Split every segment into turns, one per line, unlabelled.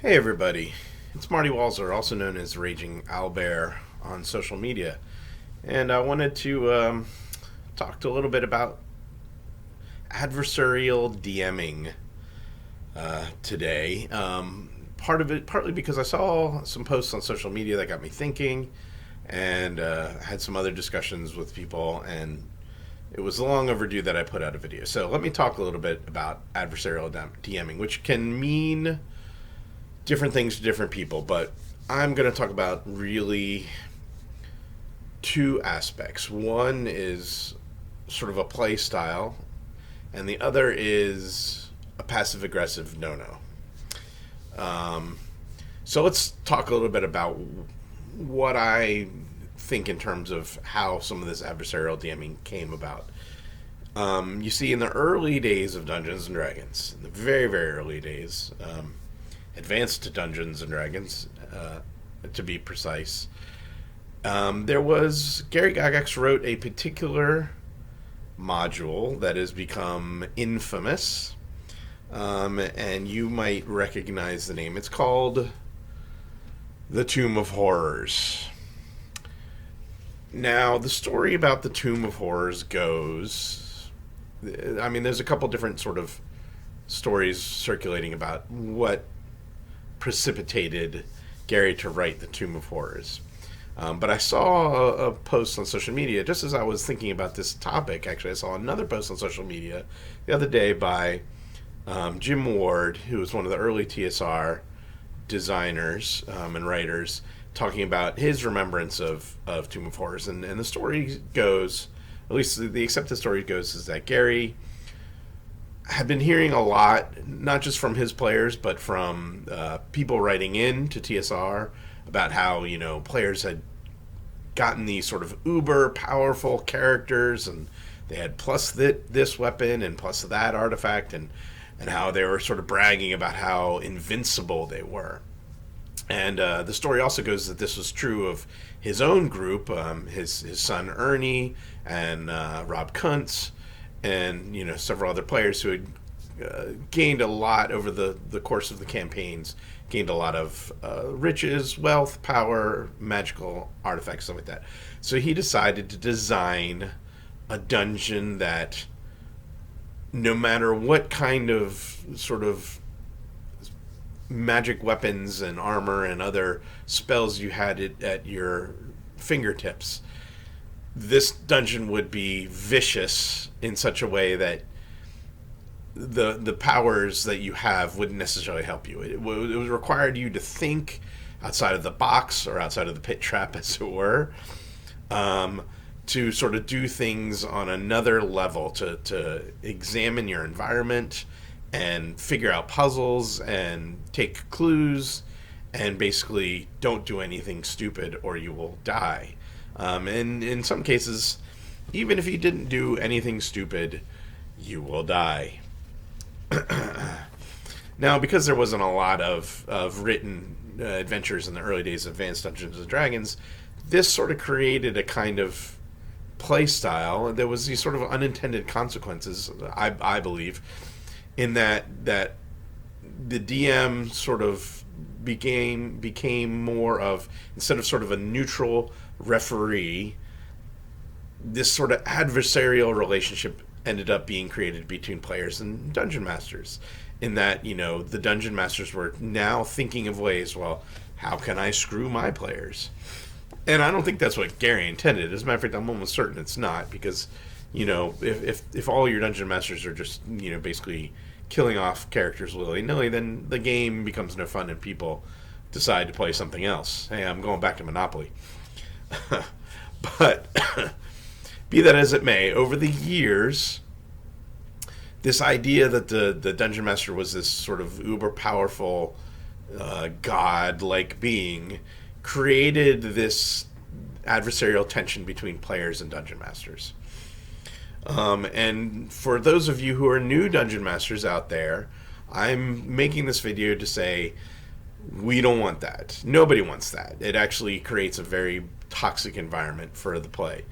Hey everybody, it's Marty Walzer, also known as Raging Owlbear on social media, and I wanted to talk a little bit about adversarial DMing today. Part of it, partly because I saw some posts on social media that got me thinking, and had some other discussions with people, and it was long overdue that I put out a video. So let me talk a little bit about adversarial DMing, which can mean different things to different people, but I'm going to talk about really two aspects. One is sort of a play style, and the other is a passive aggressive no-no. So let's talk a little bit about what I think in terms of how some of this adversarial DMing came about. You see, in the early days of Dungeons and Dragons, in the very, very early days, advanced Dungeons and Dragons, to be precise, there was Gary Gygax wrote a particular module that has become infamous, and you might recognize the name. It's called The Tomb of Horrors. Now, the story about the Tomb of Horrors goes, I mean, there's a couple different sort of stories circulating about what precipitated Gary to write The Tomb of Horrors. But I saw a post on social media, just as I was thinking about this topic. Actually, I saw another post on social media the other day by Jim Ward, who was one of the early TSR designers and writers, talking about his remembrance of Tomb of Horrors. And the story goes, at least the accepted story goes, is that Gary had been hearing a lot, not just from his players, but from people writing in to TSR about how, players had gotten these sort of uber powerful characters, and they had plus this weapon and plus that artifact, and how they were sort of bragging about how invincible they were. And the story also goes that this was true of his own group, his son Ernie and Rob Kuntz, and several other players who had gained a lot over the course of the campaigns, gained a lot of riches, wealth, power, magical artifacts, stuff like that. So he decided to design a dungeon that, no matter what kind of sort of magic weapons and armor and other spells you had at your fingertips, this dungeon would be vicious in such a way that the powers that you have wouldn't necessarily help you. It was required you to think outside of the box, or outside of the pit trap, as it were, to sort of do things on another level, to examine your environment and figure out puzzles and take clues, and basically don't do anything stupid or you will die. And in some cases, even if you didn't do anything stupid, you will die. Now, because there wasn't a lot of written adventures in the early days of Advanced Dungeons and Dragons, this sort of created a kind of play style. There was these sort of unintended consequences, I believe, in that the DM sort of became more of, instead of sort of a neutral referee, this sort of adversarial relationship ended up being created between players and dungeon masters, in that the dungeon masters were now thinking of ways, well, how can I screw my players? And I don't think that's what Gary intended. As a matter of fact, I'm almost certain it's not, because if all your dungeon masters are just basically killing off characters willy-nilly, then the game becomes no fun and people decide to play something else. Hey, I'm going back to Monopoly. But be that as it may, over the years, this idea that the dungeon master was this sort of uber powerful god-like being created this adversarial tension between players and dungeon masters. And for those of you who are new dungeon masters out there, I'm making this video to say, we don't want that. Nobody wants that. It actually creates a very toxic environment for the play.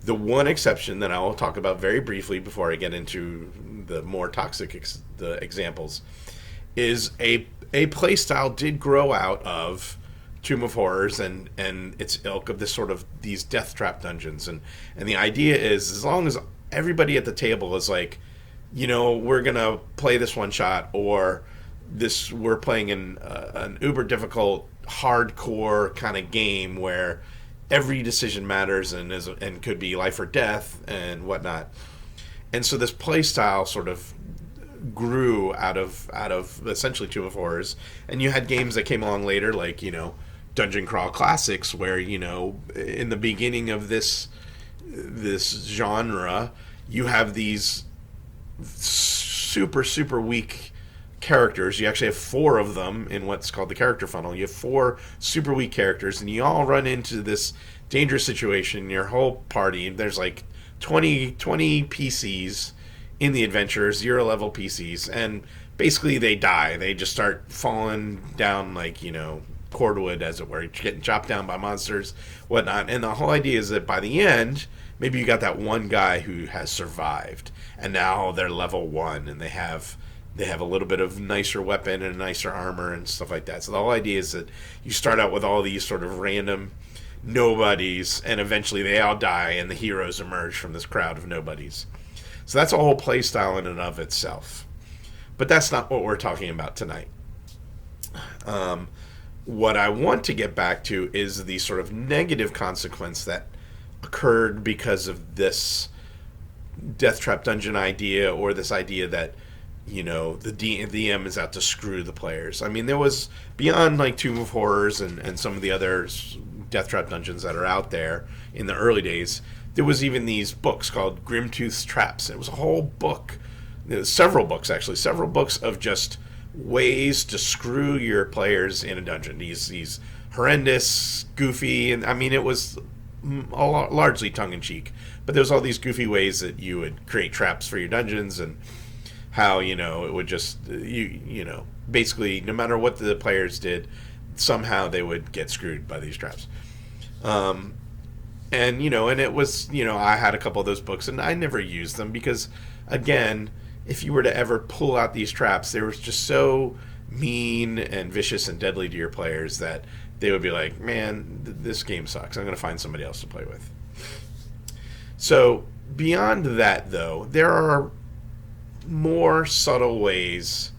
The one exception that I will talk about very briefly before I get into the more toxic examples is a play style did grow out of Tomb of Horrors and its ilk of this sort of these death trap dungeons, and the idea is, as long as everybody at the table is like, we're gonna play this one shot, or this, we're playing an uber difficult hardcore kind of game where every decision matters and could be life or death and whatnot. And so this play style sort of grew out of essentially Tomb of Horrors, and you had games that came along later, like Dungeon Crawl Classics, where in the beginning of this genre, you have these super weak characters. You actually have 4 of them in what's called the character funnel. You have 4 super weak characters, and you all run into this dangerous situation. Your whole party, there's like 20 PCs in the adventure, 0 level PCs, and basically they die. They just start falling down like, cordwood, as it were, getting chopped down by monsters, whatnot. And the whole idea is that by the end, maybe you got that one guy who has survived, and now they're level 1, and they have a little bit of nicer weapon and nicer armor and stuff like that. So the whole idea is that you start out with all these sort of random nobodies, and eventually they all die, and the heroes emerge from this crowd of nobodies. So that's a whole play style in and of itself. But that's not what we're talking about tonight. What I want to get back to is the sort of negative consequence that occurred because of this death trap dungeon idea, or this idea that the DM is out to screw the players. I mean, there was, beyond like Tomb of Horrors and some of the other death trap dungeons that are out there in the early days, there was even these books called Grimtooth's Traps. It was a whole book, several books of just ways to screw your players in a dungeon. These horrendous, goofy, and I mean, it was largely tongue-in-cheek, but there was all these goofy ways that you would create traps for your dungeons, and how it would just basically, no matter what the players did, somehow they would get screwed by these traps. And it was, I had a couple of those books, and I never used them because, again, if you were to ever pull out these traps, they were just so mean and vicious and deadly to your players that they would be like, man, this game sucks. I'm going to find somebody else to play with. So beyond that, though, there are more subtle ways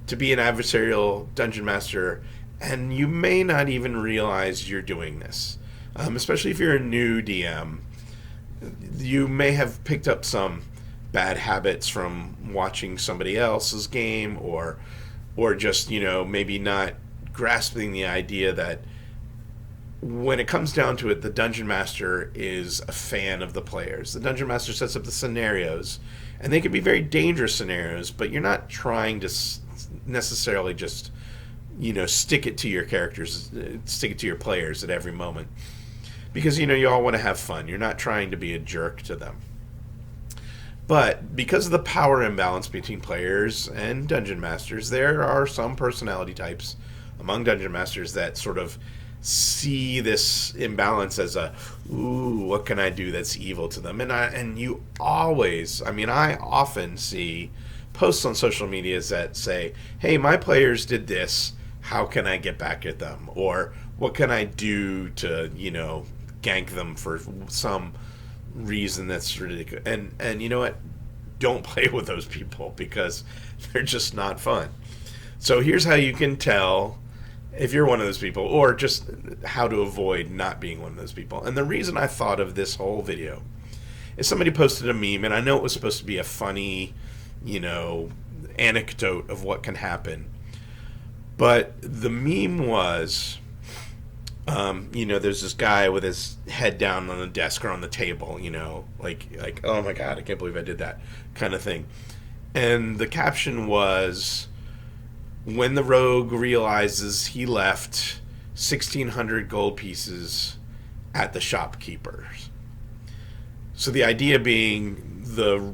to be an adversarial dungeon master, and you may not even realize you're doing this. Especially if you're a new DM, you may have picked up some bad habits from watching somebody else's game, or just maybe not grasping the idea that when it comes down to it, the dungeon master is a fan of the players. The dungeon master sets up the scenarios, and they can be very dangerous scenarios, but you're not trying to necessarily just stick it to your characters, stick it to your players at every moment, because you all want to have fun. You're not trying to be a jerk to them. But because of the power imbalance between players and dungeon masters, there are some personality types among dungeon masters that sort of see this imbalance as ooh, what can I do that's evil to them? And you always, I often see posts on social media that say, hey, my players did this, how can I get back at them? Or what can I do to, gank them for some reason that's ridiculous? And you know what? Don't play with those people, because they're just not fun. So here's how you can tell if you're one of those people, or just how to avoid not being one of those people. And the reason I thought of this whole video is somebody posted a meme, and I know it was supposed to be a funny, anecdote of what can happen. But the meme was, there's this guy with his head down on the desk or on the table, like, oh my God, I can't believe I did that kind of thing. And the caption was, when the rogue realizes he left 1,600 gold pieces at the shopkeepers. So the idea being, the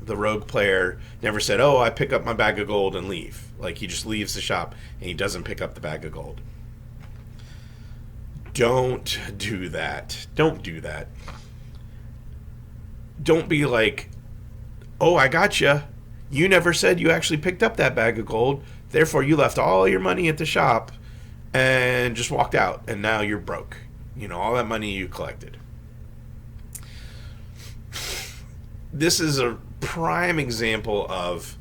rogue player never said, oh, I pick up my bag of gold and leave. Like, he just leaves the shop and he doesn't pick up the bag of gold. Don't do that. Don't do that. Don't be like, oh, I gotcha. You never said you actually picked up that bag of gold. Therefore, you left all your money at the shop and just walked out. And now you're broke. All that money you collected. This is a prime example of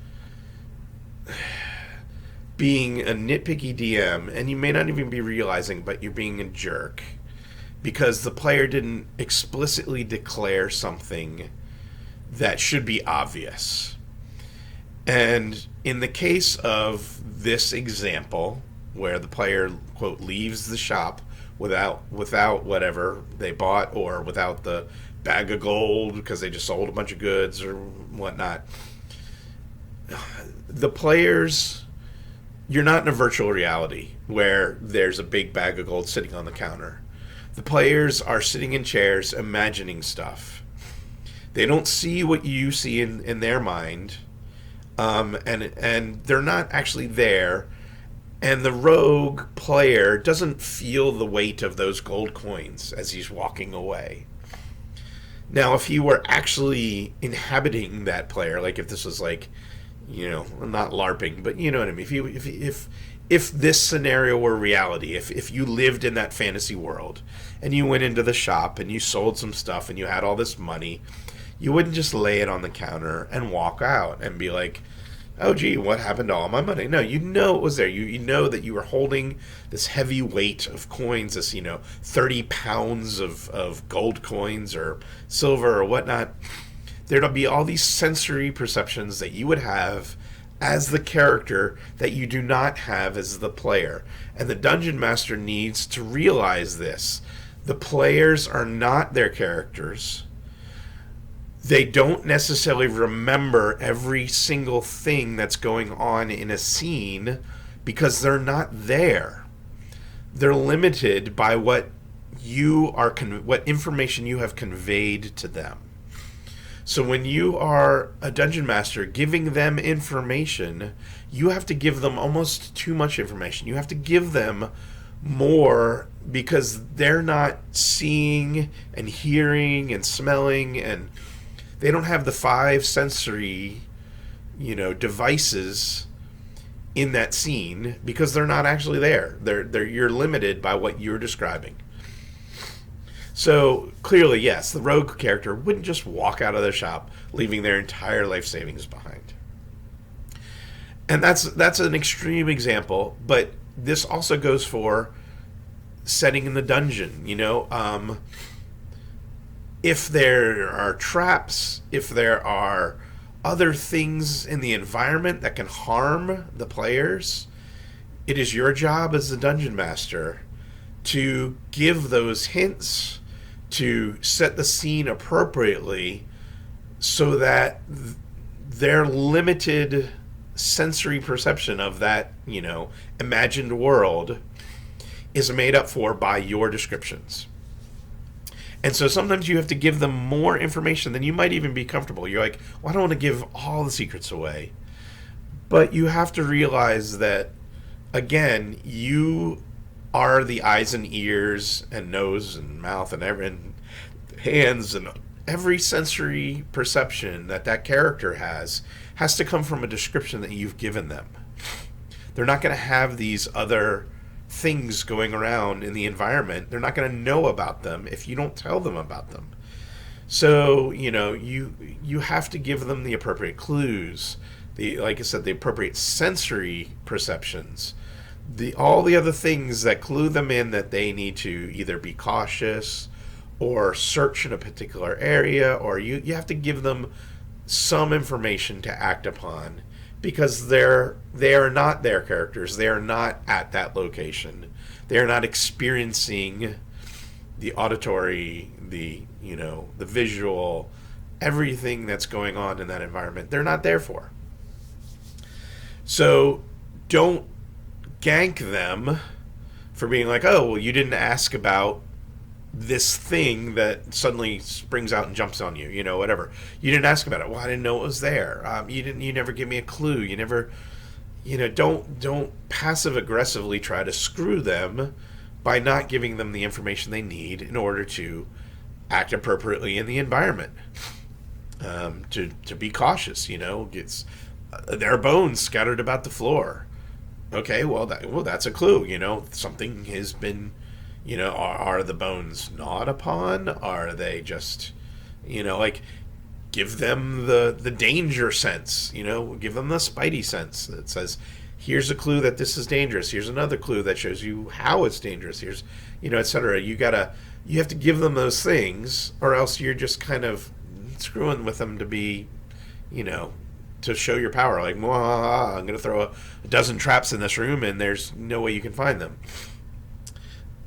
being a nitpicky DM, and you may not even be realizing, but you're being a jerk because the player didn't explicitly declare something that should be obvious. And in the case of this example, where the player, quote, leaves the shop without whatever they bought, or without the bag of gold because they just sold a bunch of goods or whatnot, the players... You're not in a virtual reality where there's a big bag of gold sitting on the counter. The players are sitting in chairs imagining stuff. They don't see what you see in their mind, and they're not actually there. And the rogue player doesn't feel the weight of those gold coins as he's walking away. Now, if he were actually inhabiting that player, like if this was like, not LARPing, but you know what I mean. If this scenario were reality, if you lived in that fantasy world and you went into the shop and you sold some stuff and you had all this money, you wouldn't just lay it on the counter and walk out and be like, oh gee, what happened to all my money? No, it was there. You know that you were holding this heavy weight of coins, this 30 pounds of gold coins or silver or whatnot. There'll be all these sensory perceptions that you would have as the character that you do not have as the player. And the Dungeon Master needs to realize this. The players are not their characters. They don't necessarily remember every single thing that's going on in a scene because they're not there. They're limited by what information you have conveyed to them. So when you are a Dungeon Master giving them information, you have to give them almost too much information. You have to give them more because they're not seeing and hearing and smelling, and they don't have the 5 sensory, devices in that scene because they're not actually there. You're limited by what you're describing. So, clearly, yes, the rogue character wouldn't just walk out of the shop, leaving their entire life savings behind. And that's an extreme example, but this also goes for setting in the dungeon, if there are traps, if there are other things in the environment that can harm the players, it is your job as the Dungeon Master to give those hints, to set the scene appropriately so that their limited sensory perception of that, imagined world is made up for by your descriptions. And so sometimes you have to give them more information than you might even be comfortable. You're like, well, I don't want to give all the secrets away. But you have to realize that, again, you are the eyes and ears and nose and mouth and hands and every sensory perception that character has to come from a description that you've given them. They're not going to have these other things going around in the environment. They're not going to know about them if you don't tell them about them. So, you have to give them the appropriate clues, like I said, the appropriate sensory perceptions, all the other things that clue them in that they need to either be cautious or search in a particular area, or you have to give them some information to act upon because they are not their characters. They are not at that location. They are not experiencing the auditory, the visual, everything that's going on in that environment. They're not there for. So don't gank them for being like, oh, well, you didn't ask about this thing that suddenly springs out and jumps on you, whatever. You didn't ask about it. Well, I didn't know it was there. You never give me a clue. You never, don't passive aggressively try to screw them by not giving them the information they need in order to act appropriately in the environment. To be cautious, there are bones scattered about the floor. Okay, well, that's a clue. Something has been. Are the bones gnawed upon? Are they just, like, give them the danger sense? Give them the spidey sense that says, here's a clue that this is dangerous. Here's another clue that shows you how it's dangerous. Here's, etc. You have to give them those things, or else you're just kind of screwing with them to be, to show your power. Like, I'm going to throw a dozen traps in this room, and there's no way you can find them.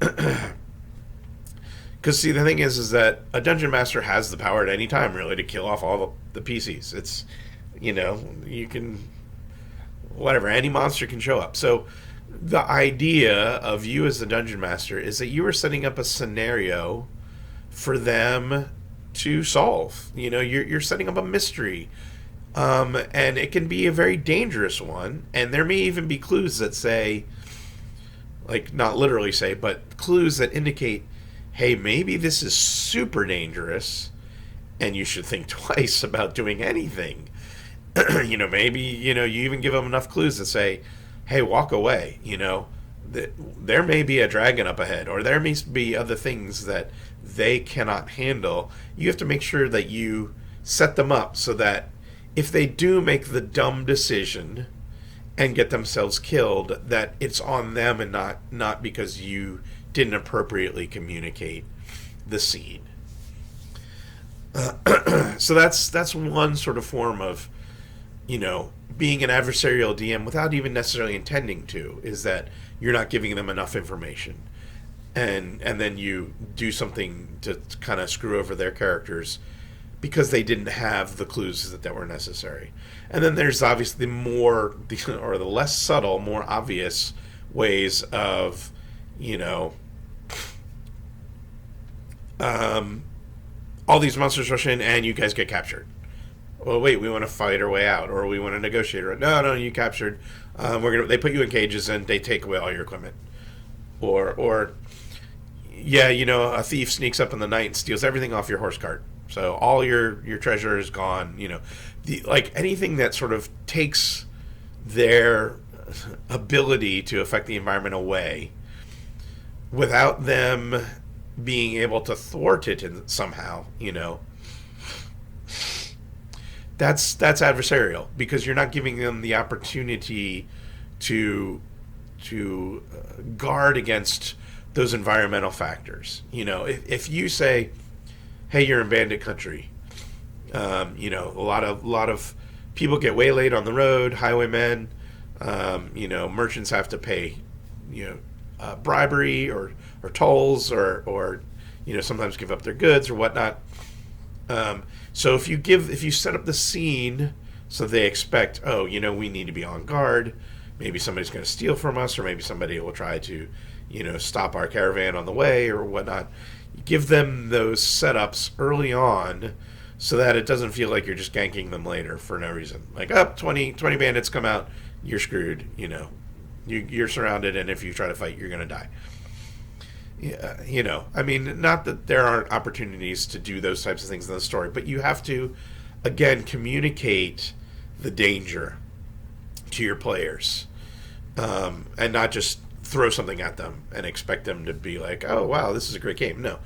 Because, see, the thing is that a dungeon master has the power at any time, really, to kill off all the PCs. It's, you can, whatever, any monster can show up. So the idea of you as the dungeon master is that you are setting up a scenario for them to solve. You're setting up a mystery. And it can be a very dangerous one. And there may even be clues that say, like, not literally say, but clues that indicate, hey, maybe this is super dangerous and you should think twice about doing anything. Maybe, you even give them enough clues that say, hey, walk away. There may be a dragon up ahead, or there may be other things that they cannot handle. You have to make sure that you set them up so that if they do make the dumb decision and get themselves killed, that it's on them and not because you didn't appropriately communicate the scene. So that's one sort of form of, being an adversarial DM without even necessarily intending to, is that you're not giving them enough information. And then you do something to kind of screw over their characters because they didn't have the clues that were necessary. And then there's obviously the less subtle, more obvious ways of, all these monsters rush in and you guys get captured. Well, wait, we want to fight our way out, or we want to negotiate. No, you captured. They put you in cages and they take away all your equipment. Or a thief sneaks up in the night and steals everything off your horse cart. So all your treasure is gone. Anything that sort of takes their ability to affect the environment away without them being able to thwart it somehow. That's adversarial, because you're not giving them the opportunity to guard against those environmental factors. If you say, hey, you're in bandit country. A lot of people get waylaid on the road, highwaymen. Merchants have to pay, bribery or tolls or sometimes give up their goods or whatnot. So if you set up the scene so they expect, we need to be on guard. Maybe somebody's going to steal from us, or maybe somebody will try to, stop our caravan on the way or whatnot. Give them those setups early on so that it doesn't feel like you're just ganking them later for no reason. Like, 20 bandits come out, you're screwed, you're surrounded, and if you try to fight, you're going to die. Not that there aren't opportunities to do those types of things in the story, but you have to, again, communicate the danger to your players, and not just throw something at them and expect them to be like, oh wow, this is a great game. No,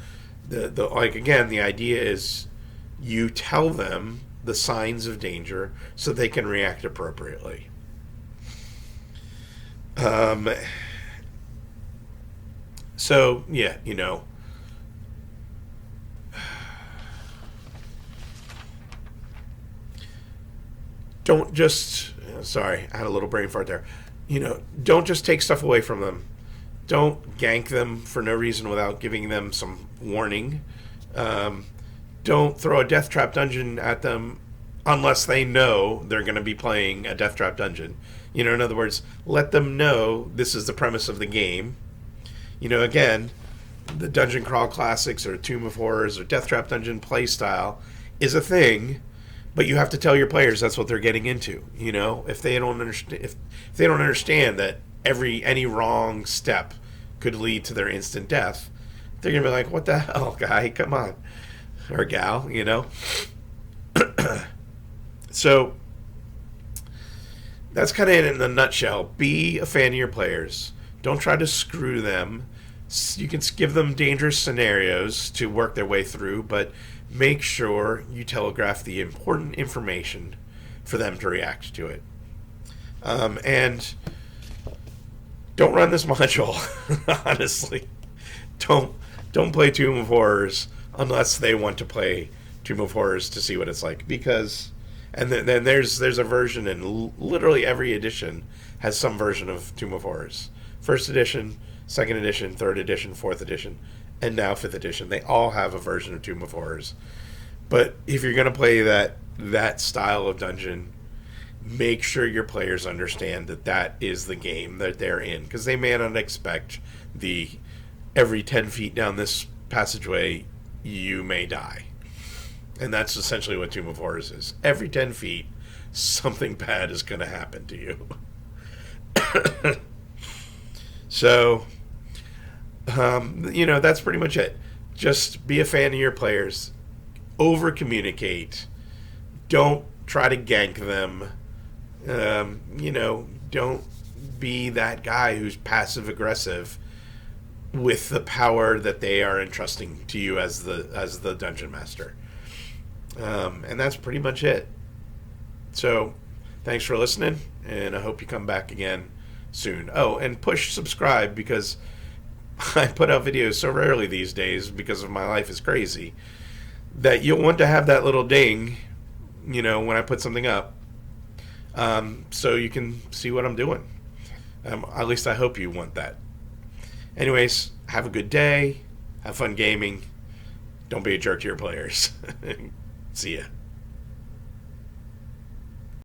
the idea is you tell them the signs of danger so they can react appropriately. So yeah, don't just, sorry, I had a little brain fart there. Don't just take stuff away from them. Don't gank them for no reason without giving them some warning. Don't throw a death trap dungeon at them unless they know they're going to be playing a death trap dungeon. In other words, let them know this is the premise of the game. Again, the Dungeon Crawl Classics or Tomb of Horrors or Death Trap Dungeon play style is a thing, but you have to tell your players that's what they're getting into. If they don't understand, if they don't understand that any wrong step could lead to their instant death, they're gonna be like, "What the hell, guy? Come on," or gal, So that's kind of it in a nutshell. Be a fan of your players. Don't try to screw them. You can give them dangerous scenarios to work their way through, but make sure you telegraph the important information for them to react to it. And don't run this module. Honestly, don't play Tomb of Horrors unless they want to play Tomb of Horrors to see what it's like. Because, and then there's a version, and literally every edition has some version of Tomb of Horrors. First edition, second edition, third edition, fourth edition, and now fifth edition. They all have a version of Tomb of Horrors. But if you're going to play that style of dungeon, make sure your players understand that is the game that they're in, because they may not expect the every 10 feet down this passageway you may die. And that's essentially what Tomb of Horrors is. Every 10 feet, something bad is going to happen to you. So, that's pretty much it. Just be a fan of your players. Over communicate. Don't try to gank them. Don't be that guy who's passive aggressive with the power that they are entrusting to you as the dungeon master. And that's pretty much it. So, thanks for listening, and I hope you come back again soon. Oh, and push subscribe, because I put out videos so rarely these days because of my life is crazy, that you'll want to have that little ding, when I put something up, so you can see what I'm doing. At least I hope you want that. Anyways, have a good day. Have fun gaming. Don't be a jerk to your players. See ya.